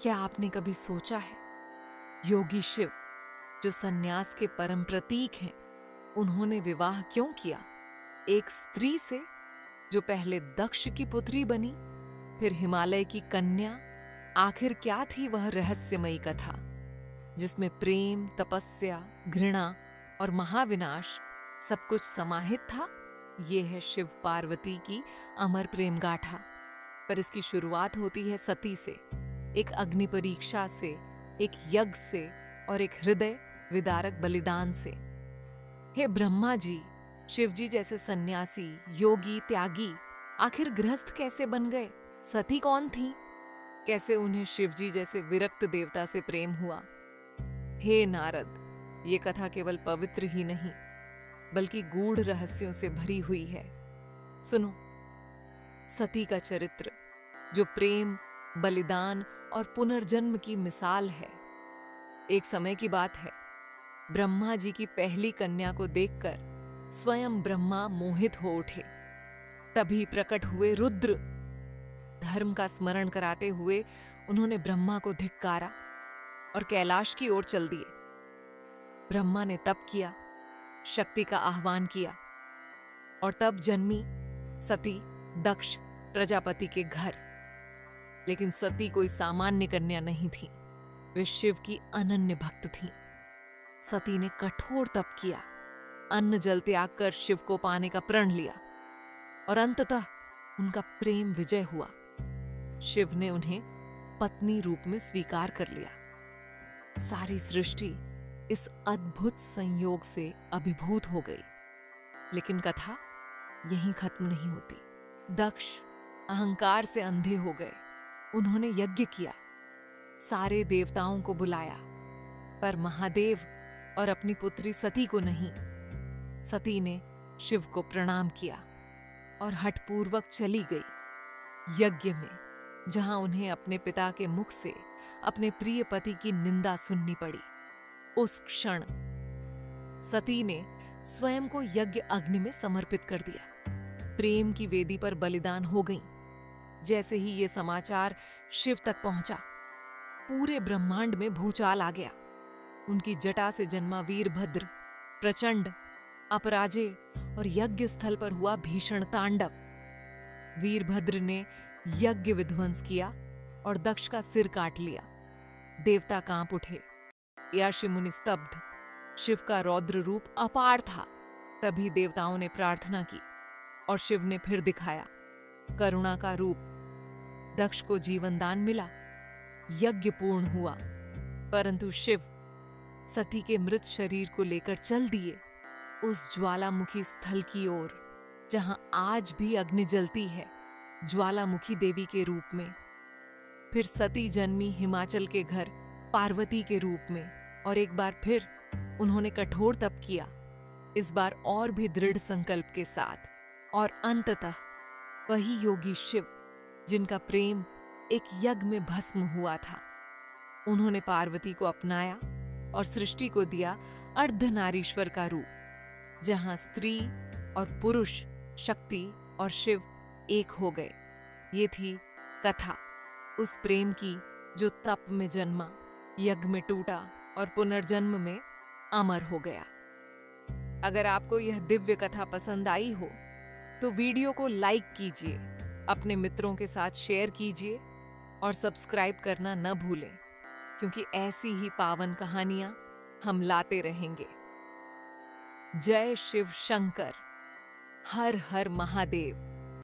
क्या आपने कभी सोचा है, योगी शिव जो सन्यास के परम प्रतीक हैं, उन्होंने विवाह क्यों किया एक स्त्री से जो पहले दक्ष की पुत्री बनी, फिर हिमालय की कन्या। आखिर क्या थी वह रहस्यमयी कथा जिसमें प्रेम, तपस्या, घृणा और महाविनाश सब कुछ समाहित था? ये है शिव पार्वती की अमर प्रेम गाथा। पर इसकी शुरुआत होती है सती से, एक अग्नि परीक्षा से, एक यज्ञ से और एक हृदय विदारक बलिदान से। हे ब्रह्मा जी, शिव जी जैसे सन्यासी, योगी, त्यागी आखिर गृहस्थ कैसे बन गए? सती कौन थी? कैसे उन्हें शिव जी जैसे विरक्त देवता से प्रेम हुआ? हे नारद, ये कथा केवल पवित्र ही नहीं बल्कि गूढ़ रहस्यों से भरी हुई है। सुनो, सती का चरित्र जो प्रेम, बलिदान और पुनर्जन्म की मिसाल है। एक समय की बात है, ब्रह्मा जी की पहली कन्या को देखकर स्वयं ब्रह्मा मोहित हो उठे। तभी प्रकट हुए रुद्र। धर्म का स्मरण कराते हुए उन्होंने ब्रह्मा को धिक्कारा और कैलाश की ओर चल दिए। ब्रह्मा ने तप किया, शक्ति का आह्वान किया और तब जन्मी सती दक्ष प्रजापति के घर। लेकिन सती कोई सामान्य कन्या नहीं थी, वे शिव की अनन्य भक्त थीं। सती ने कठोर तप किया, अन्न जल त्याग कर शिव को पाने का प्रण लिया और अंततः उनका प्रेम विजय हुआ। शिव ने उन्हें पत्नी रूप में स्वीकार कर लिया। सारी सृष्टि इस अद्भुत संयोग से अभिभूत हो गई। लेकिन कथा यहीं खत्म नहीं होती। दक्ष अहंकार से अंधे हो गए। उन्होंने यज्ञ किया, सारे देवताओं को बुलाया, पर महादेव और अपनी पुत्री सती को नहीं। सती ने शिव को प्रणाम किया और हठपूर्वक चली गई यज्ञ में, जहां उन्हें अपने पिता के मुख से अपने प्रिय पति की निंदा सुननी पड़ी। उस क्षण सती ने स्वयं को यज्ञ अग्नि में समर्पित कर दिया। प्रेम की वेदी पर बलिदान हो गई। जैसे ही ये समाचार शिव तक पहुंचा, पूरे ब्रह्मांड में भूचाल आ गया। उनकी जटा से जन्मा वीरभद्र प्रचंड, अपराजेय और यज्ञ स्थल पर हुआ भीषण तांडव। वीरभद्र ने यज्ञ विध्वंस किया और दक्ष का सिर काट लिया। देवता कांप उठे, यक्षि मुनि स्तब्ध। शिव का रौद्र रूप अपार था। तभी देवताओं ने प्रार्थना की और शिव ने फिर दिखाया करुणा का रूप। दक्ष को जीवन दान मिला, यज्ञ पूर्ण हुआ, परंतु शिव सती के मृत शरीर को लेकर चल दिए उस ज्वालामुखी स्थल की ओर, जहां आज भी अग्नि जलती है, ज्वालामुखी देवी के रूप में। फिर सती जन्मी हिमाचल के घर पार्वती के रूप में, और एक बार फिर उन्होंने कठोर तप किया, इस बार और भी दृढ़ संकल्प के साथ। और अंततः वही योगी शिव जिनका प्रेम एक यज्ञ में भस्म हुआ था, उन्होंने पार्वती को अपनाया और सृष्टि को दिया अर्धनारीश्वर का रूप, जहां स्त्री और पुरुष, शक्ति और शिव एक हो गए। ये थी कथा उस प्रेम की जो तप में जन्मा, यज्ञ में टूटा और पुनर्जन्म में अमर हो गया। अगर आपको यह दिव्य कथा पसंद आई हो तो वीडियो को लाइक कीजिए, अपने मित्रों के साथ शेयर कीजिए और सब्सक्राइब करना न भूलें, क्योंकि ऐसी ही पावन कहानियां हम लाते रहेंगे। जय शिव शंकर, हर हर महादेव।